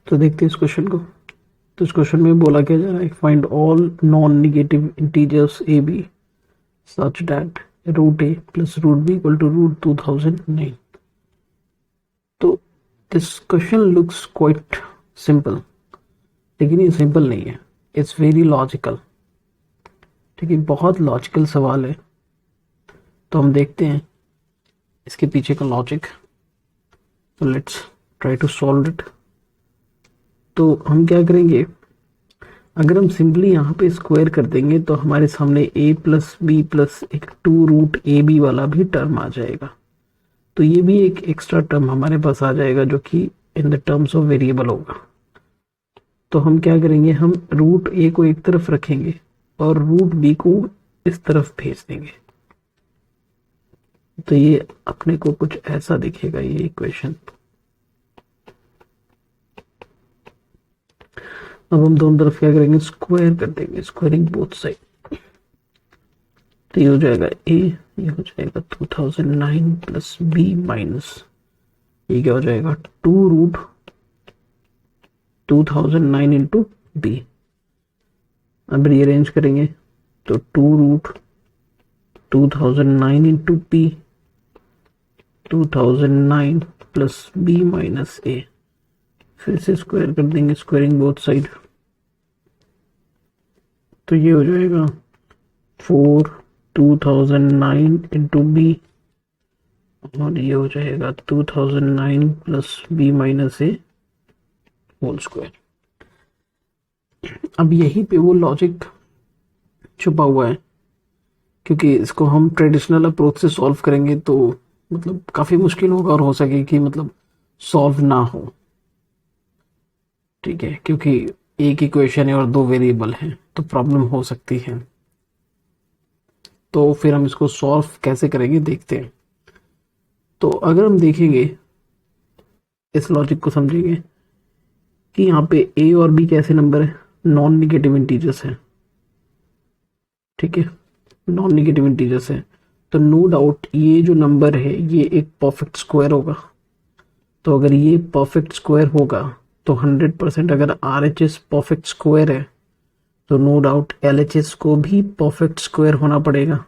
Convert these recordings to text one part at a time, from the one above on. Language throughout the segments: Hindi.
तो देखते हैं इस क्वेश्चन को। तो इस क्वेश्चन में बोला क्या जा रहा है, find all non negative integers a b such that root a plus root b equal to root 2009। तो this question looks quite simple, लेकिन ये सिंपल नहीं है, इट्स वेरी लॉजिकल। ठीक है, बहुत लॉजिकल सवाल है। तो हम देखते हैं इसके पीछे का लॉजिक। तो let's try to solve it. तो हम क्या करेंगे, अगर हम सिंपली यहाँ पे स्क्वायर कर देंगे तो हमारे सामने a प्लस बी प्लस एक 2 रूट ए बी वाला भी टर्म आ जाएगा। तो ये भी एक एक्स्ट्रा टर्म हमारे पास आ जाएगा जो कि in the terms of variable होगा। तो हम क्या करेंगे, हम रूट ए को एक तरफ रखेंगे और रूट बी को इस तरफ भेज देंगे। तो ये अपने को कुछ ऐसा दिखेगा ये इक्वेशन। अब हम दोनों तरफ क्या करेंगे, स्क्वायर कर देंगे, स्क्वायरिंग बोथ साइड। तो ये हो जाएगा ए, ये हो जाएगा 2009 प्लस बी माइनस ये क्या हो जाएगा 2 रूट 2009 इंटू बी। अब रीअरेंज करेंगे तो 2 root 2009 into B 2009 plus B minus A, फिर से स्क्वायर कर देंगे, स्क्वायरिंग बोथ साइड। तो ये हो जाएगा 4 2009 इंटू बी और ये हो जाएगा 2009 प्लस बी माइनस ए होल स्क्वायर। अब यहीं पे वो लॉजिक छुपा हुआ है, क्योंकि इसको हम ट्रेडिशनल अप्रोच से सॉल्व करेंगे तो मतलब काफी मुश्किल होगा और हो सके कि मतलब सॉल्व ना हो। ठीक है, क्योंकि एक इक्वेशन है और 2 वेरिएबल हैं तो प्रॉब्लम हो सकती है। तो फिर हम इसको सॉल्व कैसे करेंगे देखते हैं। तो अगर हम देखेंगे इस लॉजिक को समझेंगे कि यहाँ पे ए और बी कैसे नंबर है, नॉन निगेटिव इंटीजर्स है। ठीक है, नॉन निगेटिव इंटीजर्स है, तो नो डाउट ये जो नंबर है ये एक परफेक्ट स्क्वायर होगा। तो अगर ये परफेक्ट स्क्वायर होगा तो 100% अगर RHS परफेक्ट स्क्वायर है तो नो डाउट LHS को भी परफेक्ट स्क्वायर होना पड़ेगा।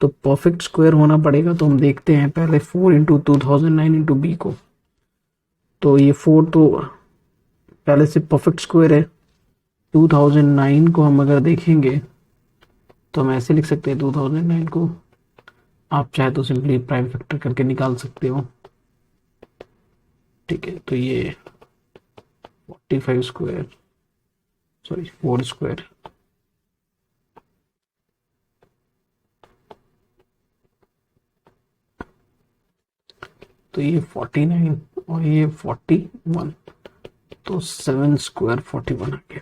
तो परफेक्ट स्क्वायर होना पड़ेगा, तो हम देखते हैं पहले 4 इंटू 2009 इंटू बी को। तो ये 4 तो पहले से परफेक्ट स्क्वायर है। 2009 को हम अगर देखेंगे तो हम ऐसे लिख सकते हैं, 2009 को आप चाहे तो सिंपली प्राइम फैक्टर करके निकाल सकते हो। ठीक है, तो ये 45 स्क्वायर, सॉरी 4 स्क्वायर, तो ये 49 और ये 41, तो 7 स्क्वायर 41 आ गया।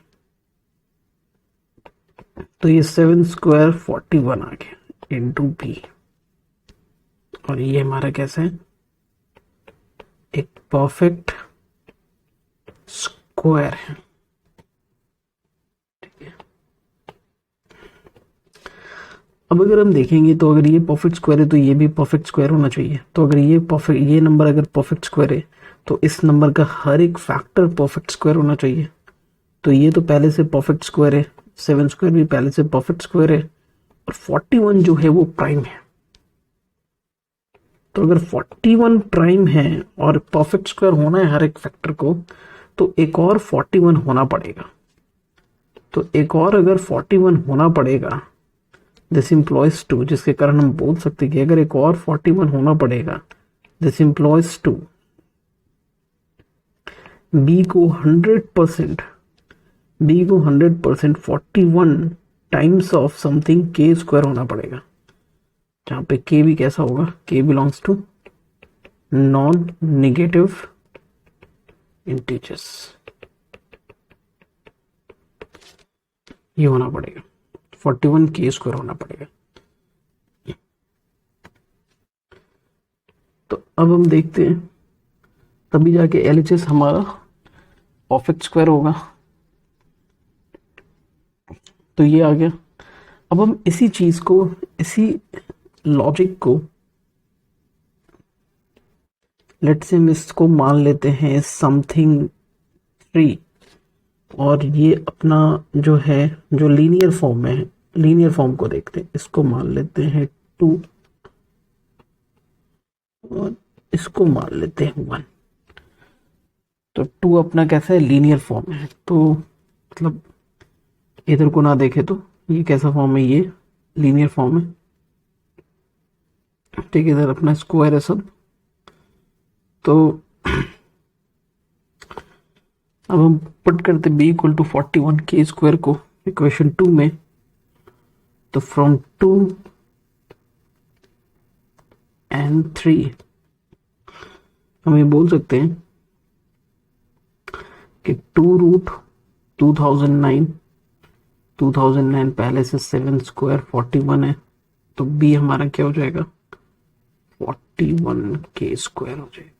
तो ये 7 स्क्वायर 41 आ गया इंटू बी, और ये हमारा कैसा है, एक परफेक्ट स्क्वायर है। ठीक है, अब अगर हम देखेंगे तो अगर ये परफेक्ट स्क्वायर है तो ये भी परफेक्ट स्क्वायर होना चाहिए। तो अगर ये नंबर अगर परफेक्ट स्क्वायर है तो इस नंबर का हर एक फैक्टर परफेक्ट स्क्वायर होना चाहिए। तो ये तो पहले से परफेक्ट स्क्वायर है, 7 स्क्वायर भी पहले से परफेक्ट स्क्वायर है, और 41 जो है वो प्राइम है। तो अगर 41 प्राइम है और परफेक्ट स्क्वायर होना है हर एक फैक्टर को, तो एक और 41 होना पड़ेगा। तो एक और अगर 41 होना पड़ेगा, दिस इम्प्लॉयज 2, जिसके कारण हम बोल सकते हैं कि अगर एक और 41 होना पड़ेगा, दिस इम्प्लॉयज 2 बी को 100% 41 टाइम्स ऑफ समथिंग के स्क्वायर होना पड़ेगा, जहां पे के भी कैसा होगा, k belongs to non negative integers. ये होना पड़ेगा 41 के स्क्वायर होना पड़ेगा। तो अब हम देखते हैं, तभी जाके LHS हमारा परफेक्ट स्क्वायर होगा। तो ये आ गया। अब हम इसी चीज को, इसी लॉजिक को, लेट्स से हम इसको मान लेते हैं समथिंग 3 और ये अपना जो है जो लीनियर फॉर्म में है, लीनियर फॉर्म को देखते हैं, इसको मान लेते हैं 2 और इसको मान लेते हैं 1। तो 2 अपना कैसा है, लीनियर फॉर्म है, तो मतलब इधर को ना देखे तो ये कैसा फॉर्म है, ये लीनियर फॉर्म है। ठीक है, इधर अपना स्क्वायर है सब। तो अब हम पुट करते b इक्वल टू 41 के स्क्वायर को इक्वेशन 2 में। तो फ्रॉम 2 and 3 हम ये बोल सकते हैं कि 2 रूट 2009 पहले से 7 स्क्वायर 41 है, तो b हमारा क्या हो जाएगा, 41 के स्क्वायर हो जाएगा।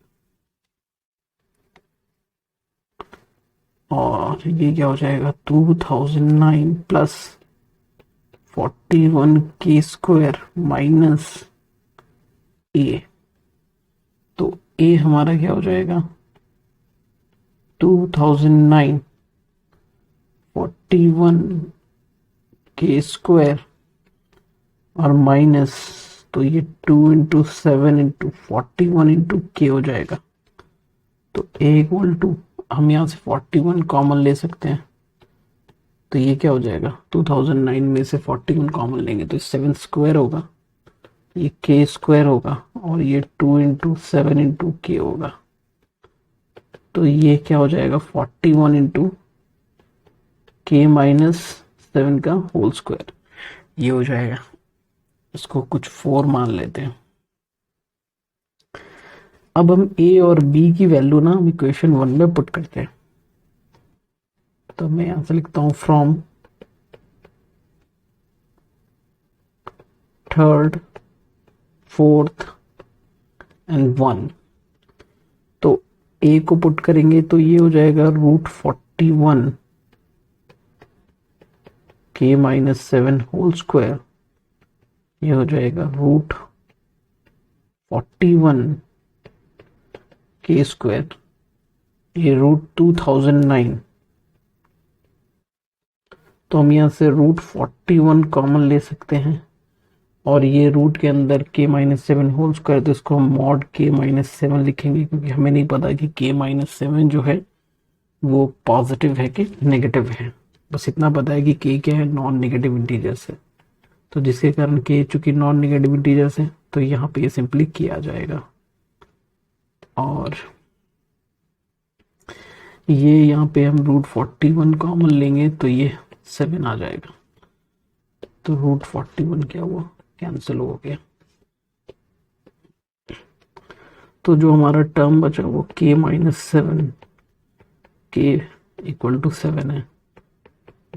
और ये क्या हो जाएगा, 2009 प्लस 41 के स्क्वायर माइनस a। तो a हमारा क्या हो जाएगा, 2009 41 के स्क्वायर और माइनस, तो ये 2 इंटू 7 इंटू 41 इंटू के हो जाएगा। तो a इक्वल टू, हम यहाँ से 41 कॉमन ले सकते हैं, तो ये क्या हो जाएगा, 2009 में से 41 कॉमन लेंगे तो 7 स्क्वायर होगा, ये के स्क्वायर होगा और ये 2 इंटू 7 इंटू के होगा। तो ये क्या हो जाएगा, 41 इंटू के माइनस 7 का होल स्क्वायर, ये हो जाएगा। इसको कुछ 4 मान लेते हैं। अब हम a और b की वैल्यू ना हम इक्वेशन 1 में पुट करते हैं। तो मैं यहां से लिखता हूं फ्रॉम थर्ड, फोर्थ एंड 1। तो a को पुट करेंगे तो ये हो जाएगा रूट 41 के माइनस 7 होल स्क्वायर, ये हो जाएगा रूट 41 के स्क्वायर, ये रूट 2009। तो हम यहाँ से रूट 41 कॉमन ले सकते हैं और ये रूट के अंदर k माइनस 7 होल स्क्वायर, तो इसको हम मॉड k माइनस 7 लिखेंगे, क्योंकि हमें नहीं पता कि k माइनस 7 जो है वो पॉजिटिव है कि नेगेटिव है। बस इतना पता है कि k क्या है, नॉन नेगेटिव इंटीजर्स है। तो जिसके कारण k चूंकि नॉन नेगेटिव इंटीजर्स है तो यहाँ पे ये सिंपली किया जाएगा। और ये यहाँ पे हम रूट 41 कॉमन लेंगे तो ये 7 आ जाएगा। तो रूट 41 क्या हुआ, कैंसिल हो गया। तो जो हमारा टर्म बचा वो k minus 7, k equal to 7 है,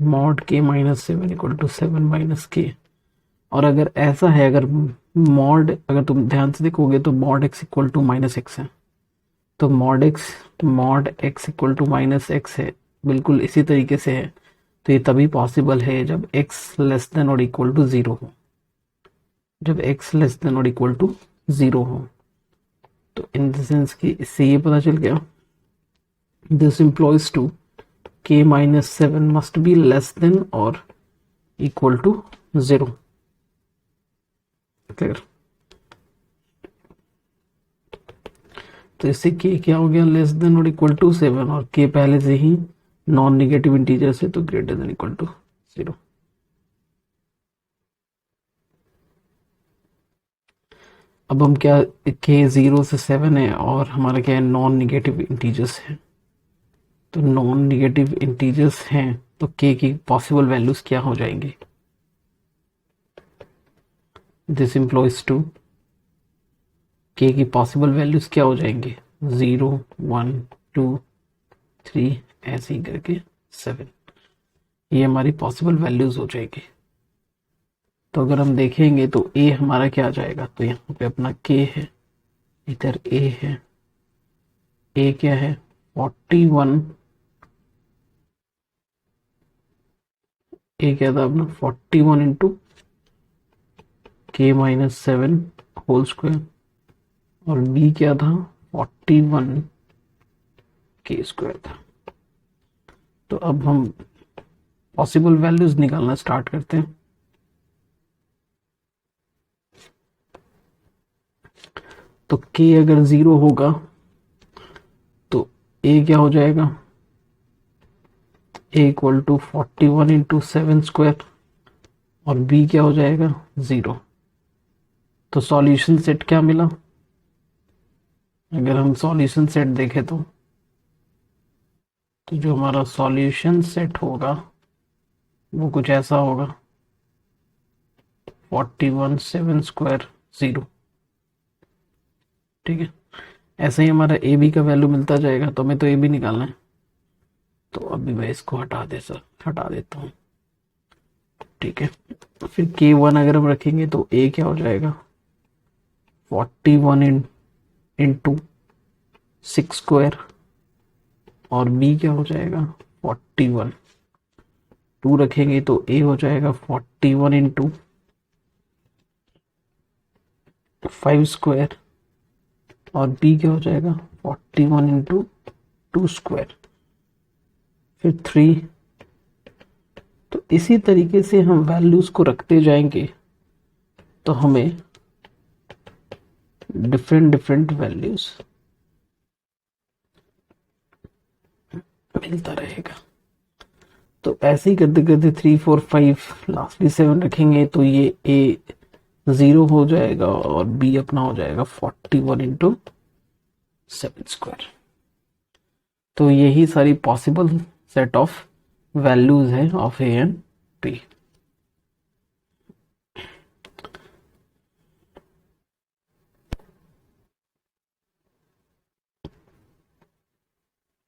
mod k minus 7 equal to 7 minus k। और अगर ऐसा है, अगर मॉड, अगर तुम ध्यान से देखोगे तो mod x equal to minus x है, तो mod x equal to minus x है, बिल्कुल इसी तरीके से है। तो ये तभी पॉसिबल है जब x लेस देन और इक्वल टू 0 हो, जब x लेस देन और इक्वल टू 0 हो। तो इन द सेंस कि इससे ये पता चल गया, this implies to k minus 7 must be less than और इक्वल टू 0। क्लियर। तो इससे k क्या हो गया, लेस देन और इक्वल टू 7, और k पहले से ही नॉन नेगेटिव इंटीजर से, तो ग्रेटर देन इक्वल टू 0। अब हम क्या, k 0 से 7 है और हमारा क्या है, नॉन नेगेटिव इंटीजर्स है। तो नॉन नेगेटिव इंटीजर्स हैं तो k की पॉसिबल वैल्यूज क्या हो जाएंगे, दिस इम्प्लॉइज टू k की पॉसिबल वैल्यूज क्या हो जाएंगे, 0 1 2 3 ऐसे ही करके 7, ये हमारी पॉसिबल वैल्यूज हो जाएगी। तो अगर हम देखेंगे तो a हमारा क्या आ जाएगा, तो यहाँ पे अपना k है, इधर a है, a क्या है 41, a क्या था अपना 41 into k minus 7 whole square, और b क्या था 41 के स्क्वायर था। तो अब हम पॉसिबल वैल्यूज निकालना स्टार्ट करते हैं। तो k अगर 0 होगा तो a क्या हो जाएगा, a equal to 41 into 7 square और b क्या हो जाएगा 0। तो सॉल्यूशन सेट क्या मिला, अगर हम सॉल्यूशन सेट देखें तो जो हमारा सॉल्यूशन सेट होगा वो कुछ ऐसा होगा 41 7 स्क्वायर 0। ठीक है, ऐसे ही हमारा ए बी का वैल्यू मिलता जाएगा। तो हमें तो ए बी निकालना है, तो अभी मैं इसको हटा देता हूँ। ठीक है, फिर k1 अगर हम रखेंगे तो a क्या हो जाएगा 41 इंटू 6 स्क्वायर और b क्या हो जाएगा 41। 2 रखेंगे तो a हो जाएगा 41 इंटू 5 स्क्वायर और b क्या हो जाएगा 41 इंटू 2 स्क्वायर, फिर 3। तो इसी तरीके से हम वैल्यूज को रखते जाएंगे तो हमें डिफरेंट वैल्यूज मिलता रहेगा। तो ऐसे ही करते करते 3 4 5 लास्टली 7 रखेंगे तो ये a 0 हो जाएगा और b अपना हो जाएगा 41 इंटू 7 स्क्वायर। तो यही सारी पॉसिबल सेट ऑफ वैल्यूज है ऑफ a एंड b।